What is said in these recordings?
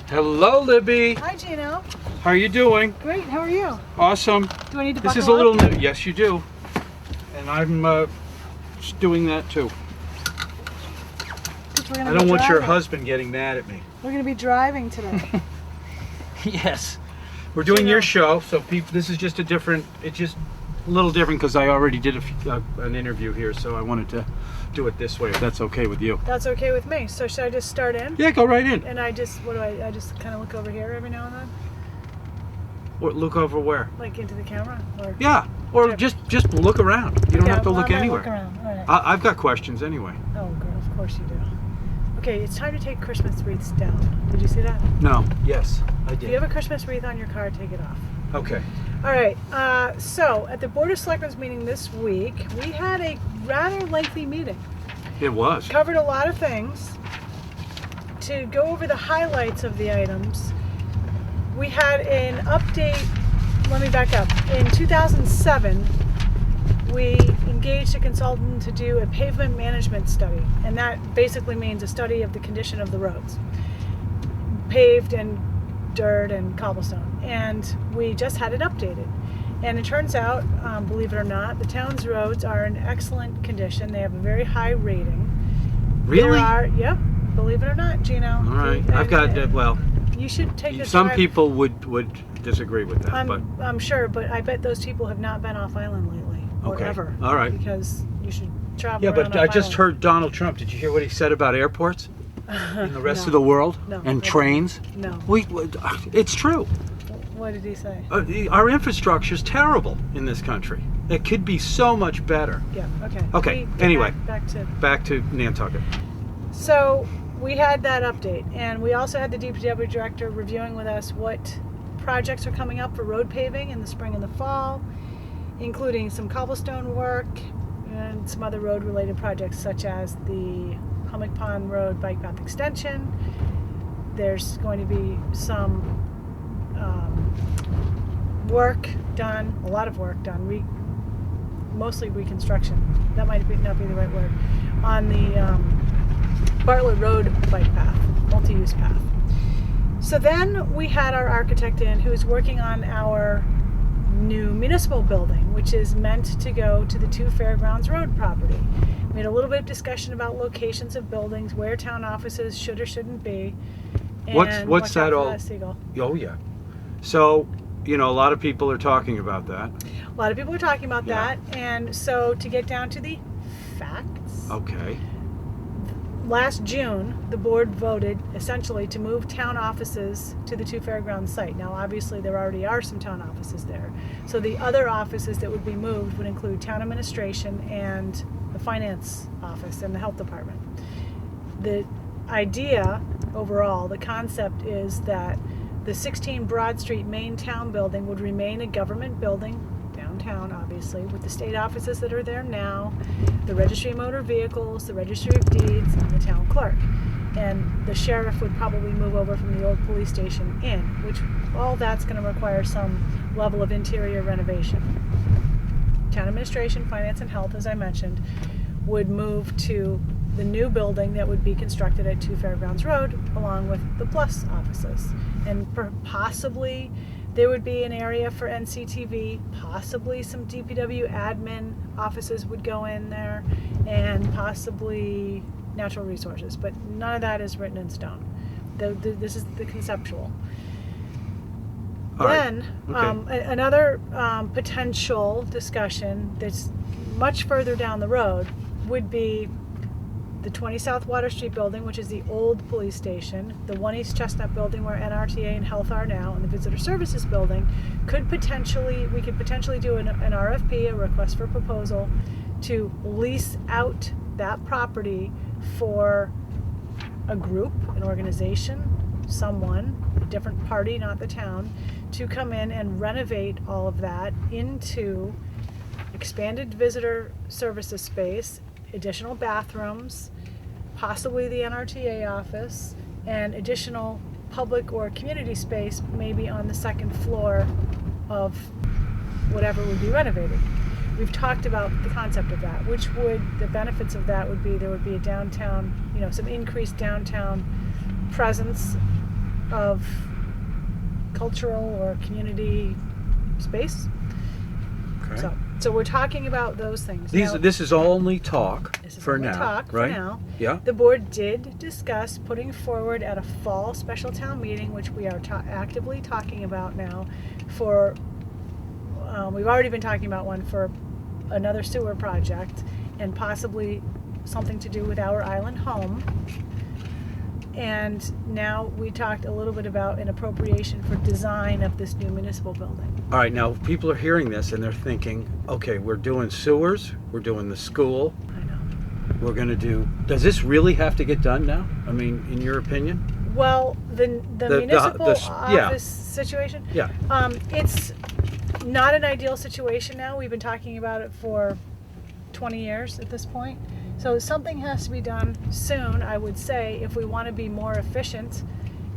Hello, Libby. Hi, Gino. How are you doing? Great. How are you? Awesome. Do I need to This buckle is a little up? new. Yes, you do. And I'm doing that too. I don't want your husband getting mad at me. We're going to be driving today. Yes. We're doing your show, so people. This is just a different. It's just a little different because I already did an interview here, so I wanted to do it this way. If that's okay with you. That's okay with me. So should I just start in? Yeah, go right in. And I just kind of look over here every now and then? Or look over where? Like into the camera? Or Yeah. Or just look around. You don't have to look anywhere. Look around. All right. I've got questions anyway. Oh, girl, of course you do. Okay, it's time to take Christmas wreaths down. Did you see that? No. Yes, I did. If you have a Christmas wreath on your car, take it off. Okay. All right. So at the Board of Selectmen's meeting this week, we had a rather lengthy meeting. It was. Covered a lot of things. To go over the highlights of the items, we had an update. Let me back up. In 2007, we engaged a consultant to do a pavement management study, and that basically means a study of the condition of the roads, paved and dirt and cobblestone. And we just had it updated. And it turns out, believe it or not, the town's roads are in excellent condition. They have a very high rating. Really? Yep. Believe it or not, Gino. All right. I've got well. You should take a Some drive. people would disagree with that, but I'm sure, but I bet those people have not been off island lately or okay. ever. All right. Because you should travel. Yeah, around but I off just island. heard Donald Trump. Did you hear what he said about airports and the rest No. of the world No. and trains? No. It's true. What did he say? Our infrastructure is terrible in this country. It could be so much better. Yeah. Okay. Okay. Anyway, back to Nantucket. So we had that update, and we also had the DPW director reviewing with us what projects are coming up for road paving in the spring and the fall, including some cobblestone work and some other road-related projects such as the Hummock Pond Road bike path extension. There's going to be some work done, a lot of work done, mostly reconstruction. That might not be the right word, on the Bartlett Road bike path, multi-use path. So then we had our architect in who is working on our new municipal building, which is meant to go to the 2 Fairgrounds Road property. We had a little bit of discussion about locations of buildings, where town offices should or shouldn't be. And What's that all? Seagull. Oh yeah. So, a lot of people are talking about that. A lot of people are talking about that, and so to get down to the facts. Okay. Last June, the board voted essentially to move town offices to the 2 Fairgrounds site. Now, obviously, there already are some town offices there. So the other offices that would be moved would include town administration and the finance office and the health department. The idea overall, the concept is that the 16 Broad Street main town building would remain a government building downtown, obviously, with the state offices that are there now, the registry of motor vehicles, the registry of deeds, and the town clerk. And the sheriff would probably move over from the old police station in, which all that's going to require some level of interior renovation. Town administration, finance, and health, as I mentioned, would move to the new building that would be constructed at 2 Fairgrounds Road, along with the Plus offices. And possibly there would be an area for NCTV, possibly some DPW admin offices would go in there, and possibly natural resources. But none of that is written in stone. This is the conceptual. Then, another potential discussion that's much further down the road would be the 20 South Water Street building, which is the old police station, the 1 East Chestnut building where NRTA and Health are now, and the Visitor Services building. We could potentially do an RFP, a request for proposal, to lease out that property for a group, an organization, someone, a different party, not the town, to come in and renovate all of that into expanded visitor services space, additional bathrooms, possibly the NRTA office, and additional public or community space maybe on the second floor of whatever would be renovated. We've talked about the concept of that, the benefits of that would be there would be a downtown, some increased downtown presence of cultural or community space. Okay. So we're talking about those things. This is only talk This is for only now, talk right? for now. Yeah. The board did discuss putting forward at a fall special town meeting, which we are actively talking about now. For we've already been talking about one for another sewer project, and possibly something to do with our island home. And now we talked a little bit about an appropriation for design of this new municipal building. All right, now people are hearing this and they're thinking, okay, we're doing sewers, we're doing the school, I know. we're going to do. Does this really have to get done now? I mean, in your opinion? Well, the municipal yeah. office situation. Yeah. It's not an ideal situation now. We've been talking about it for 20 years at this point. So something has to be done soon, I would say, if we want to be more efficient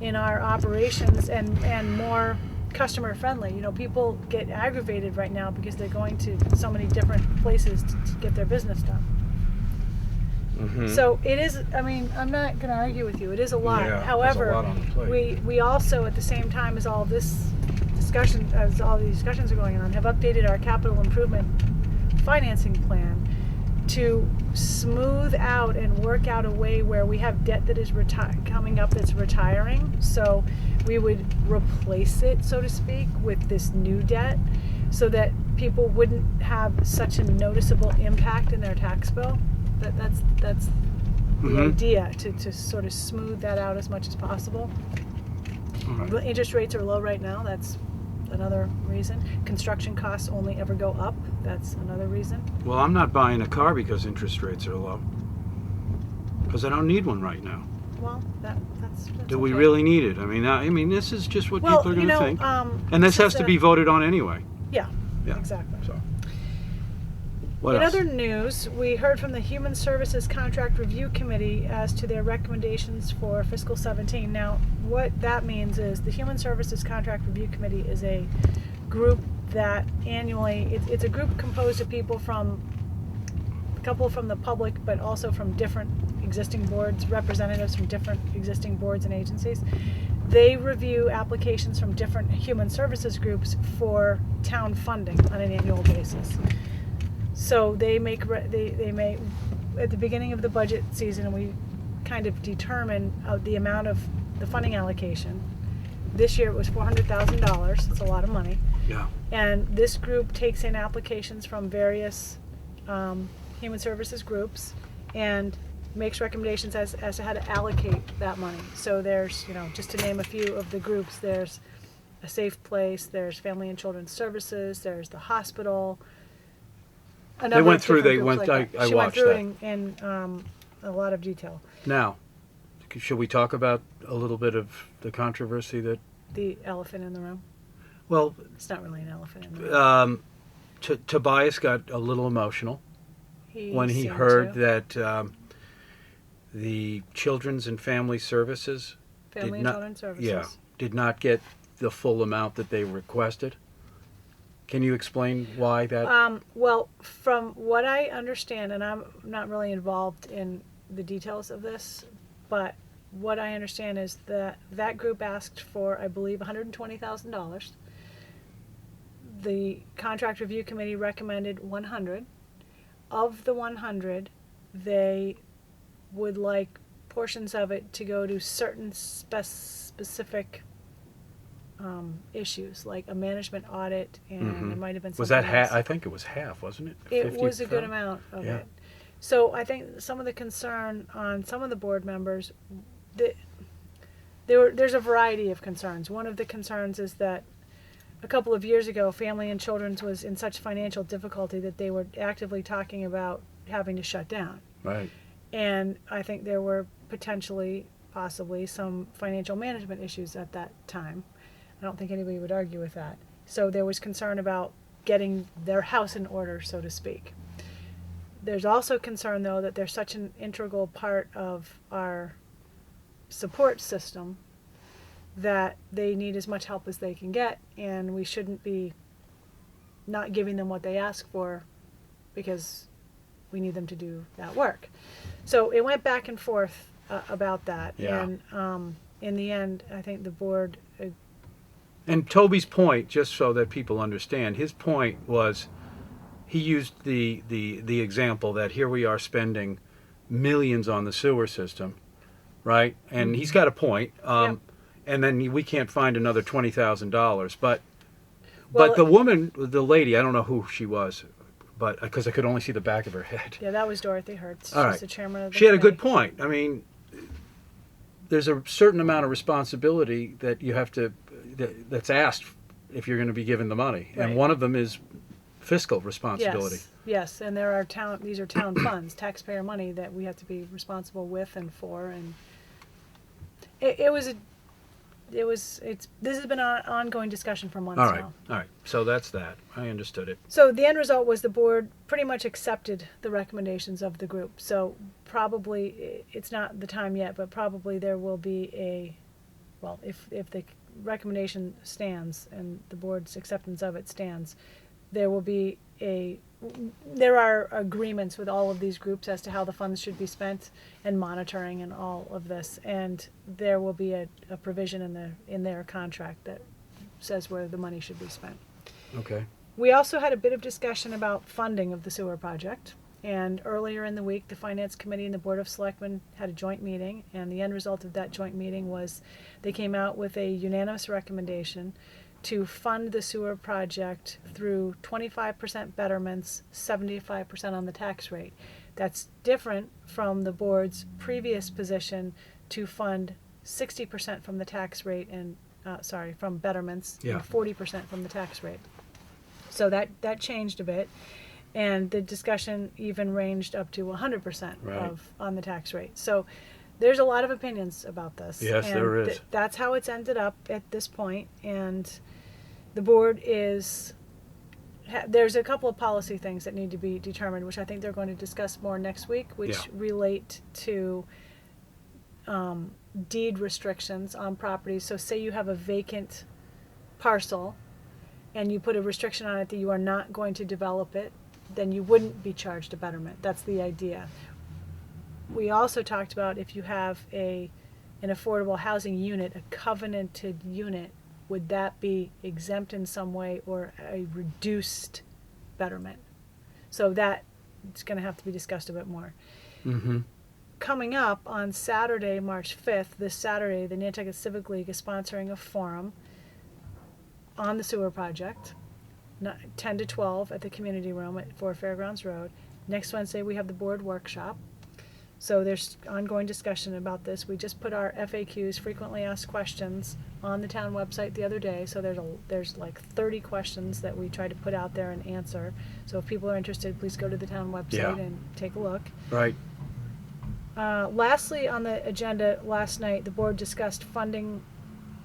in our operations and more customer friendly. You know, people get aggravated right now because they're going to so many different places to get their business done. Mm-hmm. So it is, I mean, I'm not going to argue with you. It is a lot. Yeah, However, there's a lot on the plate. we also, at the same time as all this discussion, as all these discussions are going on, have updated our capital improvement financing plan to smooth out and work out a way where we have debt that is coming up that's retiring. So we would replace it, so to speak, with this new debt so that people wouldn't have such a noticeable impact in their tax bill. That's the idea, to sort of smooth that out as much as possible. Right. The interest rates are low right now. That's another reason. Construction costs only ever go up. That's another reason. Well, I'm not buying a car because interest rates are low. Because I don't need one right now. Well, that's Do we okay. really need it? I mean, this is just what people are going to think. And this has to be voted on anyway. Yeah, Yeah. exactly. So, what In else? other news, we heard from the Human Services Contract Review Committee as to their recommendations for fiscal 17. Now, what that means is the Human Services Contract Review Committee is a group that annually, it's a group composed of people from, a couple from the public, but also from different existing boards, representatives from different existing boards and agencies. They review applications from different human services groups for town funding on an annual basis. So they make at the beginning of the budget season, we kind of determine the amount of the funding allocation. This year it was $400,000. That's a lot of money. Yeah. And this group takes in applications from various human services groups and makes recommendations as to how to allocate that money. So there's, just to name a few of the groups, there's a Safe Place, there's Family and Children's Services, there's the hospital. They went through. She went watched through that. in a lot of detail. Now, should we talk about a little bit of the controversy that? The elephant in the room. Well, it's not really an elephant in the room. Tobias got a little emotional when he seemed heard to. that the Children's and Family Services Family and Children's Services. Yeah, did not get the full amount that they requested. Can you explain why that? Well, from what I understand, and I'm not really involved in the details of this, but what I understand is that that group asked for, I believe, $120,000. The contract review committee recommended 100. Of the 100, they would like portions of it to go to certain specific issues, like a management audit, and there might have been something Was that half? else. I think it was half, wasn't it? It was a 50%? good amount of Yeah. it. So I think some of the concern on some of the board members, there's a variety of concerns. One of the concerns is that a couple of years ago, Family and Children's was in such financial difficulty that they were actively talking about having to shut down. Right. And I think there were possibly some financial management issues at that time. I don't think anybody would argue with that. So there was concern about getting their house in order, so to speak. There's also concern, though, that they're such an integral part of our support system that they need as much help as they can get, and we shouldn't be not giving them what they ask for because we need them to do that work. So it went back and forth about that. Yeah. And in the end, I think the board, And Toby's point, just so that people understand, his point was he used the example that here we are spending millions on the sewer system, right? And he's got a point. Yep. And then we can't find another $20,000. But Well, the woman, the lady, I don't know who she was, but because I could only see the back of her head. yeah, that was Dorothy Hertz. All She's right. the chairman of the She had a good committee. point. I mean, there's a certain amount of responsibility that you have to that's asked if you're going to be given the money, Right. and one of them is fiscal responsibility. Yes, and there are these are town funds, taxpayer money that we have to be responsible with and for, and this has been an ongoing discussion for months now. All right. So that's that. I understood it. So the end result was the board pretty much accepted the recommendations of the group. So probably, it's not the time yet, but probably there will be if the recommendation stands and the board's acceptance of it stands, there are agreements with all of these groups as to how the funds should be spent and monitoring and all of this. And there will be a provision in their contract that says where the money should be spent. Okay. We also had a bit of discussion about funding of the sewer project. And earlier in the week, the Finance Committee and the Board of Selectmen had a joint meeting. And the end result of that joint meeting was they came out with a unanimous recommendation to fund the sewer project through 25% betterments, 75% on the tax rate. That's different from the board's previous position to fund 60% from the tax rate and, from betterments, Yeah. and 40% from the tax rate. So that changed a bit. And the discussion even ranged up to 100% Right. on the tax rate. So there's a lot of opinions about this. Yes, and there is. That's how it's ended up at this point. And the board there's a couple of policy things that need to be determined, which I think they're going to discuss more next week, which Yeah. relate to deed restrictions on properties. So say you have a vacant parcel and you put a restriction on it that you are not going to develop it, then you wouldn't be charged a betterment. That's the idea. We also talked about if you have an affordable housing unit, a covenanted unit, would that be exempt in some way or a reduced betterment? So that it's going to have to be discussed a bit more. Mm-hmm. Coming up on Saturday, March 5th, this Saturday, the Nantucket Civic League is sponsoring a forum on the sewer project, 10 to 12 at the community room at 4 Fairgrounds Road. Next Wednesday, we have the board workshop. So there's ongoing discussion about this. We just put our FAQs, frequently asked questions, on the town website the other day. So there's like 30 questions that we try to put out there and answer. So if people are interested, please go to the town website Yeah. and take a look. Right. Lastly, on the agenda last night, the board discussed funding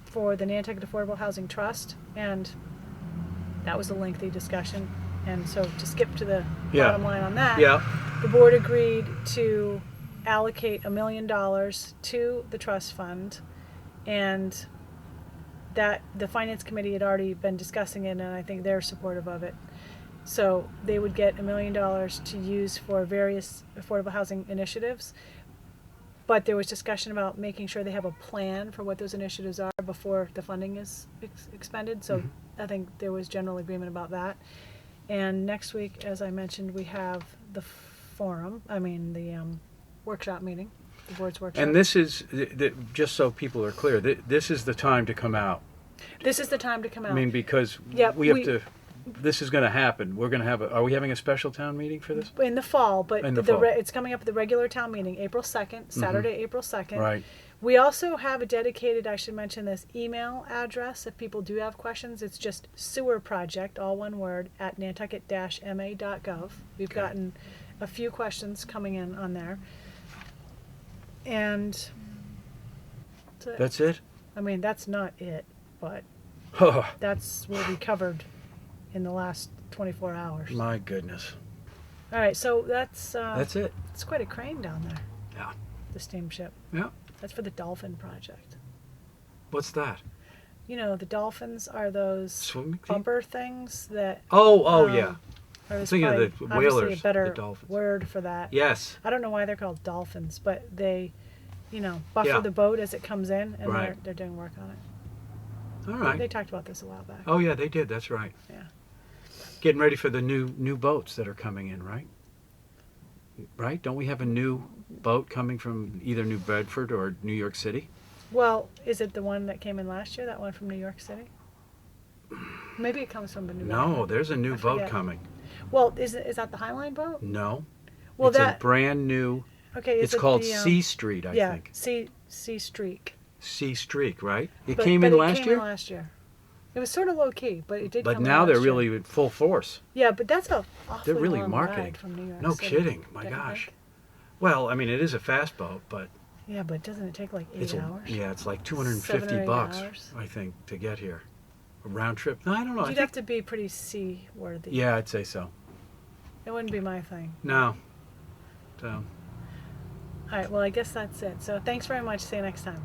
for the Nantucket Affordable Housing Trust, and that was a lengthy discussion. And so to skip to the Yeah. bottom line on that, Yeah. the board agreed to allocate $1 million to the trust fund, and that the Finance Committee had already been discussing it, and I think they're supportive of it. So they would get $1 million to use for various affordable housing initiatives. But there was discussion about making sure they have a plan for what those initiatives are before the funding is expended. So I think there was general agreement about that. And next week, as I mentioned, we have the workshop meeting, the board's workshop. And this is, just so people are clear, this is the time to come out. This is the time to come out. I mean, because Yeah, this is going to happen. We're going to are we having a special town meeting for this? in the fall, but In the fall. It's coming up at the regular town meeting, April 2nd, Saturday, April 2nd. Right. We also have a dedicated, I should mention this, email address if people do have questions. It's just sewer project, all one word, at nantucket-ma.gov. We've Okay. gotten a few questions coming in on there. And That's it? I mean, that's not it, but Oh, that's what we covered in the last 24 hours. my goodness. All right, so that's it. it's quite a crane down there, Yeah. the steamship. Yeah. That's for the dolphin project. What's that? You know, the dolphins are those Swimming team? bumper things that. Oh, yeah. Or there's Thinking of probably the obviously whalers, a better the dolphins. word for that. Yes. I don't know why they're called dolphins, but they buffer Yeah. the boat as it comes in, and Right. they're doing work on it. All They right. talked about this a while back. Oh yeah, they did. That's right. Yeah. Getting ready for the new boats that are coming in, right? Right? Don't we have a new boat coming from either New Bedford or New York City? Well, is it the one that came in last year? That one from New York City? Maybe it comes from the New No, Bedford. there's a new I boat forget. coming. Well, is that the Highline boat? No, Well, it's a that brand new. okay. Is It's it called the, Sea Street, I yeah, think. Sea Streak. Sea Streak, right? It But came in it last came year. in last year. It was sort of low key, but it did But come now in they're last year. really in full force. Yeah, but that's a awfully They're really long marketing. ride from New York No City, kidding. My don't you gosh. think? Well, I mean, it is a fast boat, but Yeah, but doesn't it take like 8 it's hours? yeah, it's like 7 or 250 8 bucks, hours? I think, to get here. A round trip. No, I don't know. I You'd think, have to be pretty seaworthy. yeah, I'd say so. It wouldn't be my thing. No. So. All right, well, I guess that's it. So thanks very much. See you next time.